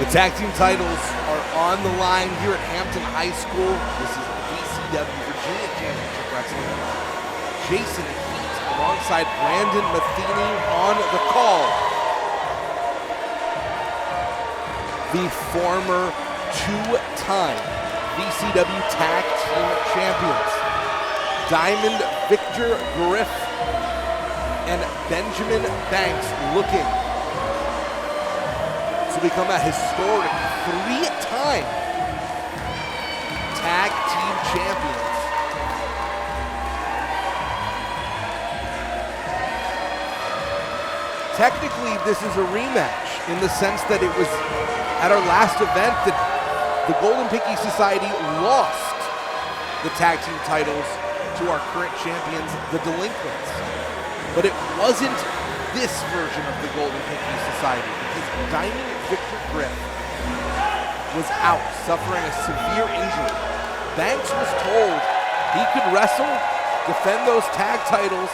The tag team titles are on the line here at Hampton High School. This is the VCW Virginia Championship Wrestling. Jason Heat alongside Brandon Metheny on the call. The former two-time VCW Tag Team Champions, Diamond Victor Griff and Benjamin Banks, looking to become a historic three-time Tag Team Champions. Technically, this is a rematch in the sense that it was at our last event that the Golden Pinky Society lost the tag team titles to our current champions, the Delinquents. But it wasn't this version of the Golden Pinky Society, because Diamond Victor Griff was out suffering a severe injury. Banks was told he could wrestle, defend those tag titles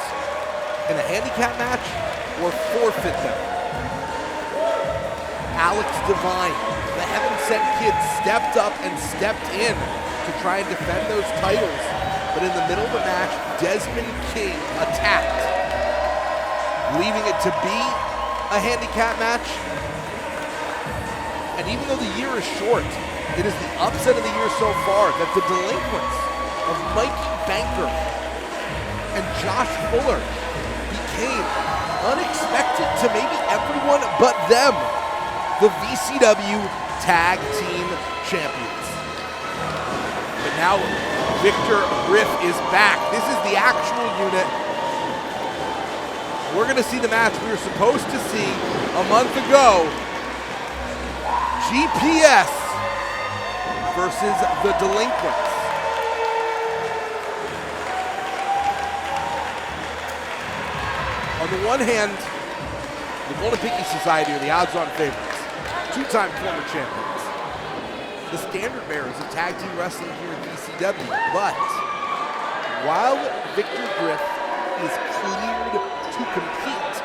in a handicap match, or forfeit them. Alex Devine, the Heaven Sent Kid, stepped up and stepped in to try and defend those titles. But in the middle of the match, Desmond King attacked, leaving it to be a handicap match. And even though the year is short, it is the upset of the year so far that the Delinquents of Mikey Banker and Josh Fuller became, unexpected to maybe everyone but them, the VCW Tag Team Champions. But now Victor Griff is back. This is the actual unit. We're going to see the match we were supposed to see a month ago. GPS versus the Delinquents. On the one hand, the Golden Pinky Society are the odds-on favorites, two-time former champions, the standard bearers of tag team wrestling here at VCW. But while Victor Griff is cleared to compete,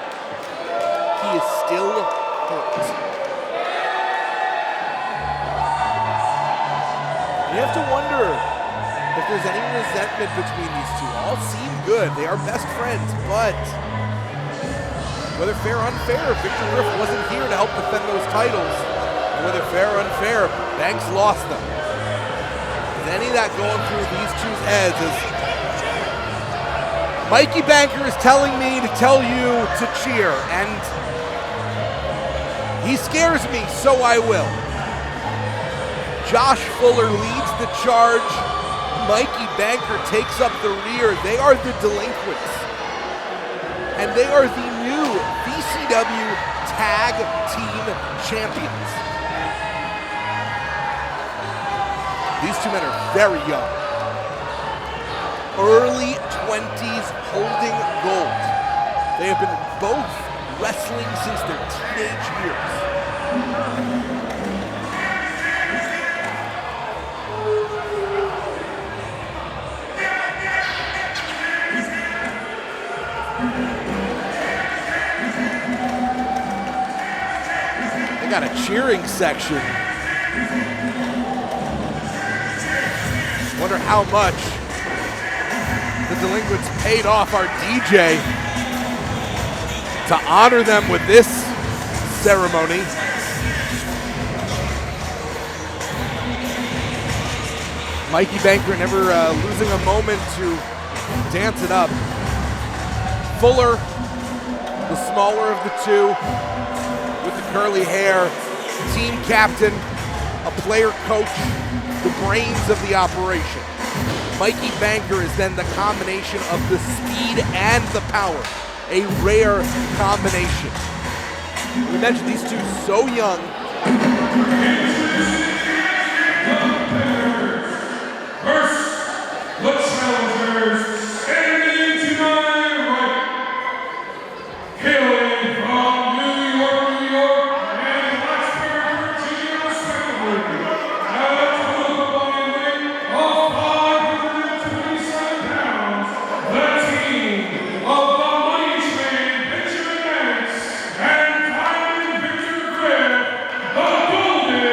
he is still hurt. You have to wonder if there's any resentment between these two. All seem good. They are best friends, but whether fair or unfair, Victor Griff wasn't here to help defend those titles. Whether fair or unfair, Banks lost them. Is any of that going through these two's heads? As Mikey Banker is telling me to tell you to cheer, and he scares me, so I will. Josh Fuller leads the charge. Mikey Banker takes up the rear. They are the Delinquents, and they are the new VCW Tag Team Champions. These two men are very young. Early 20s, holding gold. They have been both wrestling since their teenage years. They got a cheering section. Wonder how much the Delinquents paid off our DJ to honor them with this ceremony. Mikey Banker never losing a moment to dance it up. Fuller, the smaller of the two, with the curly hair, team captain, a player coach, the brains of the operation. Mikey Banker is then the combination of the speed and the power, a rare combination. We mentioned these two so young. First, the challengers, standing to my right, hailing from New York, and Blacksburg, Virginia, respectively, at a total body weight of 527 pounds, the team of the Money Train, Benjamin Banks, and Diamond Victor Griff, the Golden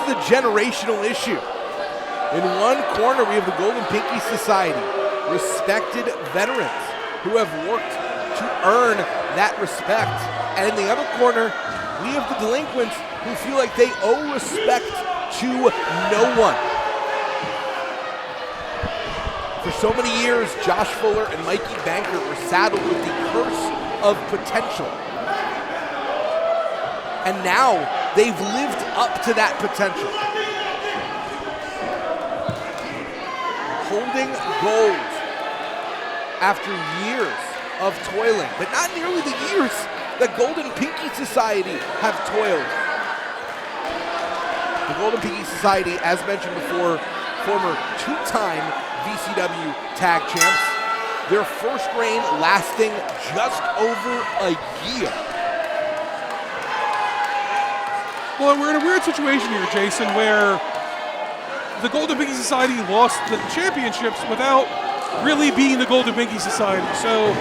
a generational issue. In one corner, we have the Golden Pinky Society, respected veterans who have worked to earn that respect. And in the other corner, we have the Delinquents who feel like they owe respect to no one. For so many years, Josh Fuller and Mikey Banker were saddled with the curse of potential. And now they've lived up to that potential. Holding gold after years of toiling, but not nearly the years that Golden Pinky Society have toiled. The Golden Pinky Society, as mentioned before, former two-time VCW Tag Champs. Their first reign lasting just over a year. Well, we're in a weird situation here, Jason, where the Golden Pinky Society lost the championships without really being the Golden Pinky Society. So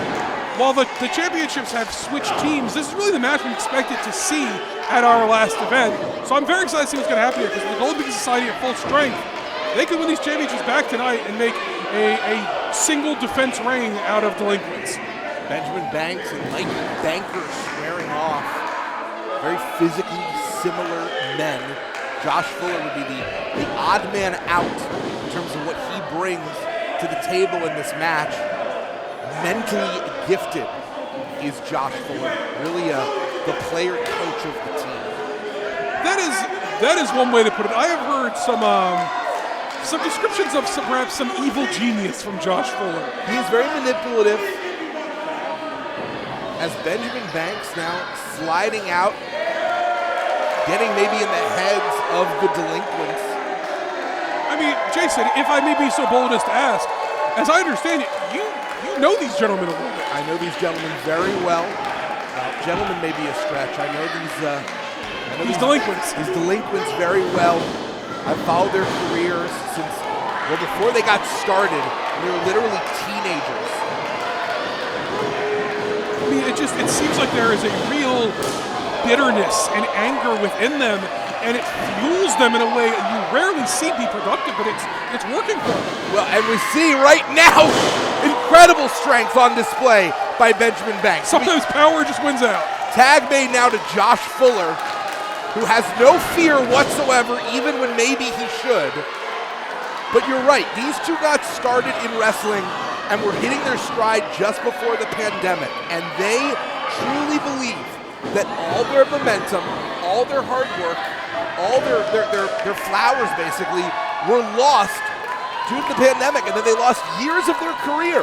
while the championships have switched teams, this is really the match we expected to see at our last event. So I'm very excited to see what's going to happen here, because the Golden Pinky Society at full strength, they could win these championships back tonight and make a single defense reign out of Delinquents. Benjamin Banks and Mikey Banker squaring off. Very physically similar men. Josh Fuller would be the odd man out in terms of what he brings to the table in this match. Mentally gifted is Josh Fuller, really the player coach of the team. That is one way to put it. I have heard some descriptions of perhaps some evil genius from Josh Fuller. He is very manipulative. As Benjamin Banks now sliding out, getting maybe in the heads of the Delinquents. I mean, Jason, if I may be so bold as to ask, as I understand it, you know these gentlemen a little bit. I know these gentlemen very well. Gentlemen may be a stretch. I know these Delinquents. These Delinquents very well. I've followed their careers since, well, before they got started. They were literally teenagers. I mean, it seems like there is a real bitterness and anger within them, and it fuels them in a way you rarely see be productive, but it's working for them. Well, and we see right now incredible strength on display by Benjamin Banks. Sometimes power just wins out. Tag made now to Josh Fuller, who has no fear whatsoever, even when maybe he should. But you're right, these two got started in wrestling and were hitting their stride just before the pandemic, and they truly believe that all their momentum, all their hard work, all their flowers basically were lost due to the pandemic, and then they lost years of their career.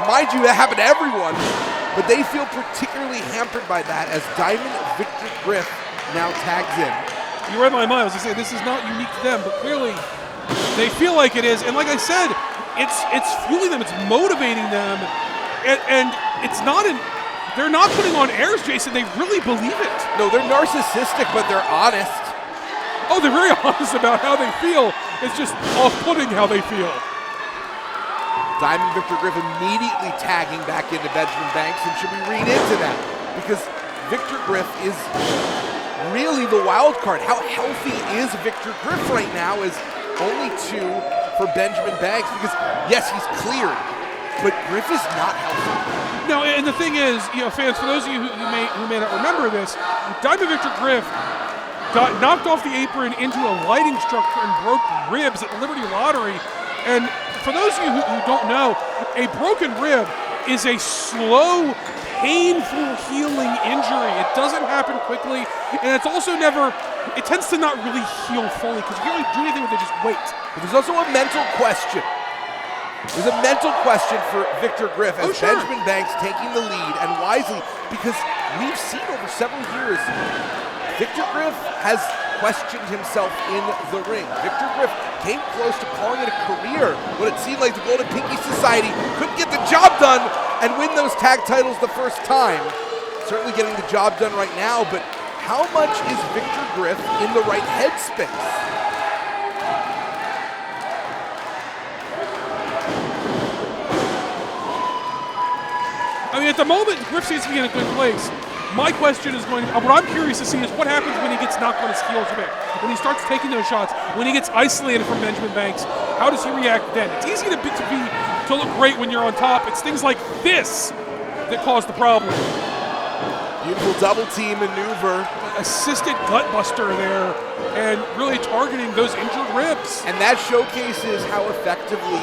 Mind you, that happened to everyone, but they feel particularly hampered by that as Diamond Victor Griff now tags in. You read my mind. I was going to say, this is not unique to them, but clearly they feel like it is. And like I said, it's fueling them, it's motivating them, and it's not they're not putting on airs, Jason. They really believe it. No, they're narcissistic, but they're honest. Oh, they're very honest about how they feel. It's just off-putting how they feel. Diamond Victor Griff immediately tagging back into Benjamin Banks, and should we read into that? Because Victor Griff is really the wild card. How healthy is Victor Griff right now is only 2 for Benjamin Banks, because yes, he's cleared, but Griff is not healthy. No, and the thing is, fans, for those of you who may not remember this, Diamond Victor Griff got knocked off the apron into a lighting structure and broke ribs at the Liberty Lottery. And for those of you who don't know, a broken rib is a slow, painful healing injury. It doesn't happen quickly, and it's also it tends to not really heal fully, because you can't really do anything with it, just wait. But there's also a mental question. There's a mental question for Victor Griff as Benjamin Banks taking the lead, and wisely, because we've seen over several years, Victor Griff has questioned himself in the ring. Victor Griff came close to calling it a career when it seemed like the Golden Pinky Society couldn't get the job done and win those tag titles the first time. Certainly getting the job done right now, but how much is Victor Griff in the right headspace? I mean, at the moment, Griff seems to be in a good place. My question is going to, what I'm curious to see is what happens when he gets knocked on his heels a bit, when he starts taking those shots, when he gets isolated from Benjamin Banks. How does he react then? It's easy to look great when you're on top. It's things like this that cause the problem. Beautiful double team maneuver. Assisted gut buster there and really targeting those injured ribs. And that showcases how effectively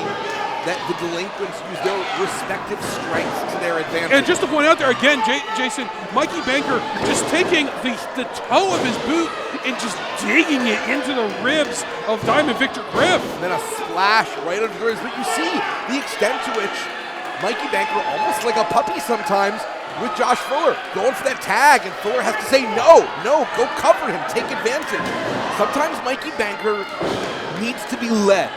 that the Delinquents use their respective strengths to their advantage. And just to point out there again, Jason, Mikey Banker just taking the toe of his boot and just digging it into the ribs of Diamond Victor Griff. And then a splash right under the ribs. But you see the extent to which Mikey Banker, almost like a puppy sometimes, with Josh Fuller, going for that tag, and Fuller has to say, no, go cover him, take advantage. Sometimes Mikey Banker needs to be led.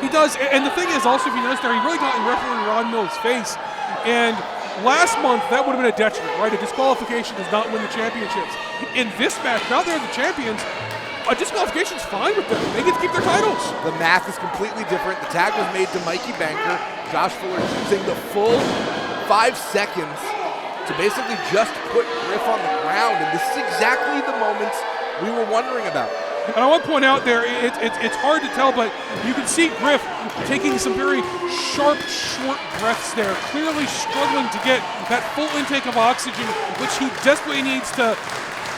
He does, and the thing is also, if you notice there, he really got in referee Ron Mills' face. And last month, that would have been a detriment, right? A disqualification does not win the championships. In this match, now they're the champions, a disqualification's fine with them. They get to keep their titles. The math is completely different. The tag was made to Mikey Banker. Josh Fuller using the full 5 seconds to basically just put Griff on the ground. And this is exactly the moments we were wondering about. And I want to point out there, it's hard to tell, but you can see Griff taking some very sharp, short breaths there, clearly struggling to get that full intake of oxygen, which he desperately needs to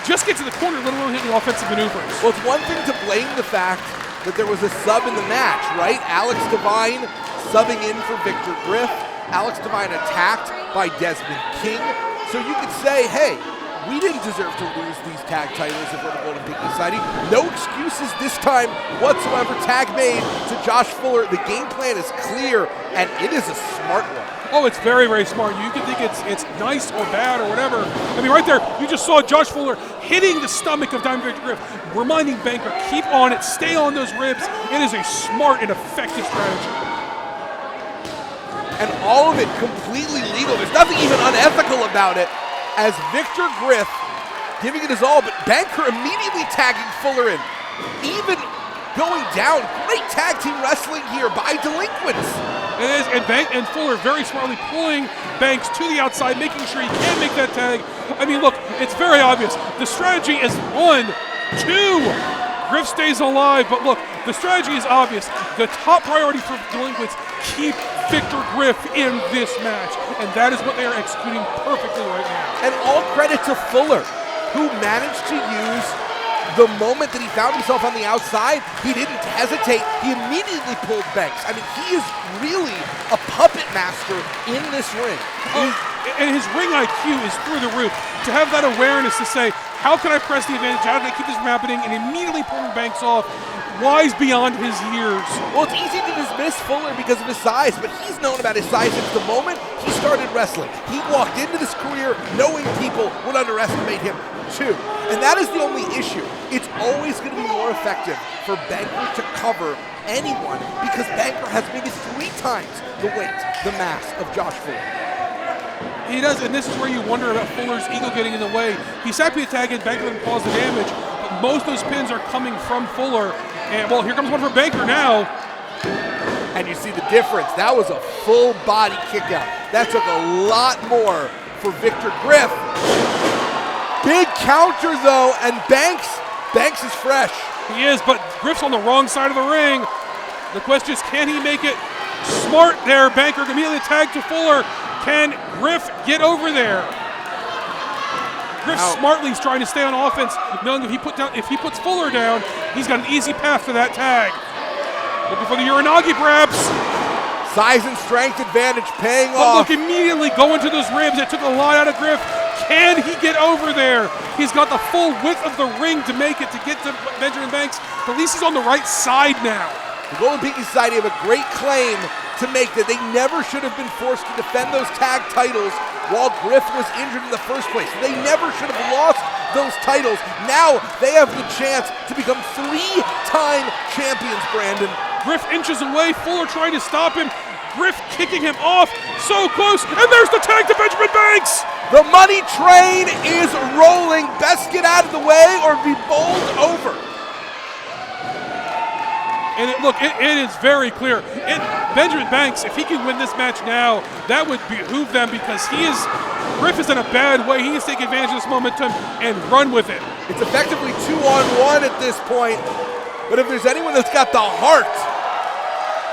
just get to the corner, let alone hit the offensive maneuvers. Well, it's one thing to blame the fact that there was a sub in the match, right? Alex Devine subbing in for Victor Griff. Alex Devine attacked by Desmond King. So you could say, hey, we didn't deserve to lose these tag titles if we're the Golden Pinky Society. No excuses this time whatsoever. Tag made to Josh Fuller. The game plan is clear, and it is a smart one. Oh, it's very, very smart. You can think it's nice or bad or whatever. I mean, right there, you just saw Josh Fuller hitting the stomach of Diamond Victor Griff, reminding Banker, keep on it, stay on those ribs. It is a smart and effective strategy. And all of it completely legal. There's nothing even unethical about it, as Victor Griff giving it his all, but Banker immediately tagging Fuller in. Even going down. Great tag team wrestling here by Delinquents. It is, and Fuller very smartly pulling Banks to the outside, making sure he can make that tag. I mean, look, it's very obvious. The strategy is 1, 2. Griff stays alive, but look, the strategy is obvious. The top priority for Delinquents, keep Victor Griff in this match, and that is what they are executing perfectly right now. And all credit to Fuller, who managed to use the moment that he found himself on the outside. He didn't hesitate. He immediately pulled Banks. I mean, he is really a puppet master in this ring. And his ring IQ is through the roof. To have that awareness to say, how can I press the advantage? How can I keep this from happening? And immediately pulling Banks off, wise beyond his years. Well, it's easy to dismiss Fuller because of his size, but he's known about his size since the moment he started wrestling. He walked into this career knowing people would underestimate him too. And that is the only issue. It's always going to be more effective for Banker to cover anyone because Banker has maybe 3 times the weight, the mass of Josh Fuller. He does, and this is where you wonder about Fuller's ego getting in the way. He's happy to tag in, Banker and cause the damage, but most of those pins are coming from Fuller. And, well, here comes one for Banker now. And you see the difference. That was a full body kick out. That took a lot more for Victor Griff. Big counter, though, and Banks is fresh. He is, but Griff's on the wrong side of the ring. The question is, can he make it? Smart there, Banker immediately tagged to Fuller. Can Griff get over there? Griff smartly is trying to stay on offense, knowing if he puts Fuller down, he's got an easy path to that tag. Looking for the Uranagi perhaps. Size and strength advantage paying but off. Look, immediately going to those ribs. It took a lot out of Griff. Can he get over there? He's got the full width of the ring to make it, to get to Benjamin Banks. But at least he's on the right side now. The Golden Pinky Society have a great claim to make that they never should have been forced to defend those tag titles while Griff was injured in the first place. They never should have lost those titles. Now they have the chance to become 3-time champions, Brandon. Griff inches away, Fuller trying to stop him. Griff kicking him off, so close, and there's the tag to Benjamin Banks! The money train is rolling. Best get out of the way or be bowled over. And it is very clear. Benjamin Banks, if he can win this match now, that would behoove them because Griff is in a bad way. He needs to take advantage of this momentum and run with it. It's effectively 2-on-1 at this point, but if there's anyone that's got the heart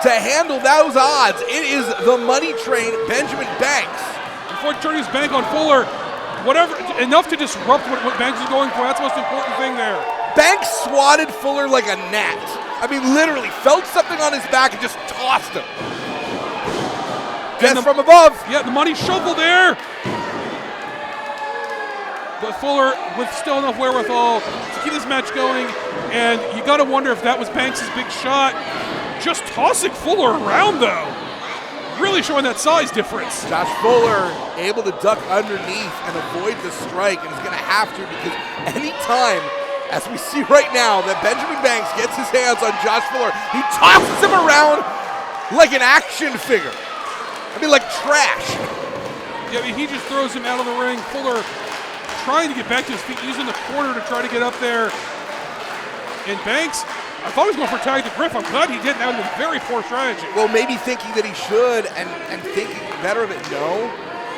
to handle those odds, it is the money train, Benjamin Banks. Before turning his bank on Fuller, enough to disrupt what Banks is going for. That's the most important thing there. Banks swatted Fuller like a gnat. I mean, literally felt something on his back and just tossed him. Death from above. Yeah, the money shovel there. But Fuller with still enough wherewithal to keep this match going. And you got to wonder if that was Banks' big shot. Just tossing Fuller around, though. Really showing that size difference. Josh Fuller able to duck underneath and avoid the strike, and he's going to have to because anytime, as we see right now, that Benjamin Banks gets his hands on Josh Fuller, he tosses him around like an action figure. I mean, like trash. Yeah, I mean, he just throws him out of the ring. Fuller trying to get back to his feet, using the corner to try to get up there. And Banks, I thought he was going for a tag to Griff. I'm glad he didn't. That would have been very poor strategy. Well, maybe thinking that he should and thinking better of it. No,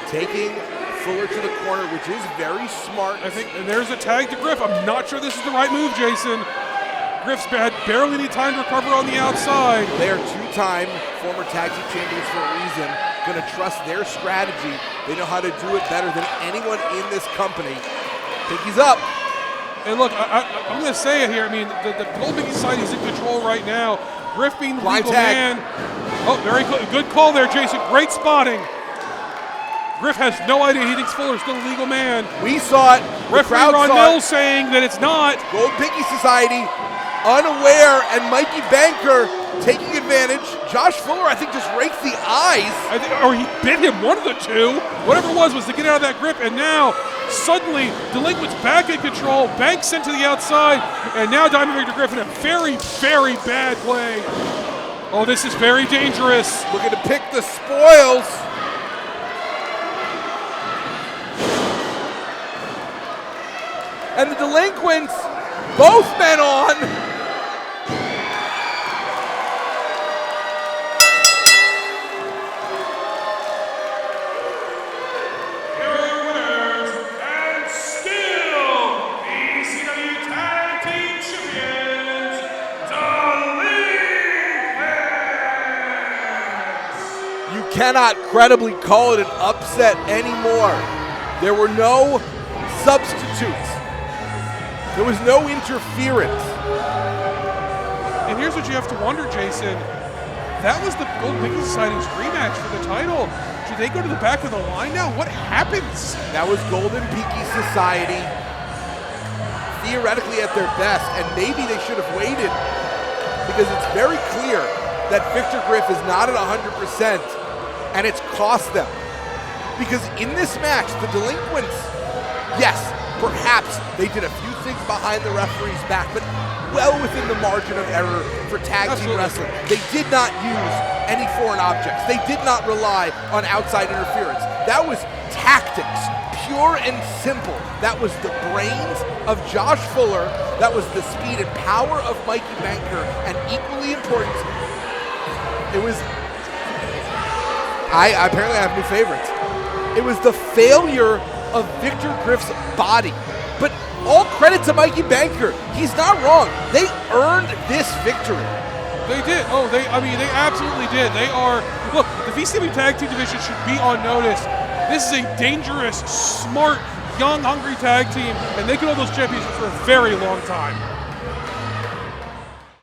taking Fuller to the corner, which is very smart. I think there's a tag to Griff. I'm not sure this is the right move, Jason. Griff's had barely any time to recover on the outside. They are two-time former tag team champions for a reason. Going to trust their strategy. They know how to do it better than anyone in this company. Pinky's up. And look, I'm going to say it here. I mean, the Gold Big Society is in control right now. Griff being the legal man. Oh, very good call there, Jason. Great spotting. Griff has no idea he thinks Fuller's still a legal man. We saw it. Referee Ron Mills saying that it's not. Gold Pinky Society unaware, and Mikey Banker taking advantage. Josh Fuller, I think, just raked the eyes. Or he bit him, one of the two. Whatever it was to get out of that grip, and now suddenly Delinquents back in control. Banks sent to the outside, and now Diamond Victor Griffin in a very, very bad play. Oh, this is very dangerous. Looking to pick the spoils. And the Delinquents, both men on. Your winners and still VCW Tag Team Champions, Delinquents. You cannot credibly call it an upset anymore. There were no substitutes. There was no interference. And here's what you have to wonder, Jason. That was the Gold Big Society's rematch for the title. Should they go to the back of the line now? What happens? That was Golden Peaky Society theoretically at their best, and maybe they should have waited because it's very clear that Victor Griff is not at 100%, and it's cost them. Because in this match, the Delinquents, yes, perhaps they did a few things behind the referee's back, but well within the margin of error for tag team wrestling. They did not use any foreign objects. They did not rely on outside interference. That was tactics, pure and simple. That was the brains of Josh Fuller. That was the speed and power of Mikey Banker. And equally important, it was, I apparently have new favorites. It was the failure of Victor Griff's body. But all credit to Mikey Banker. He's not wrong. They earned this victory. They did. Oh, they absolutely did. They are, look, the VCW Tag Team division should be on notice. This is a dangerous, smart, young, hungry tag team, and they can hold those championships for a very long time.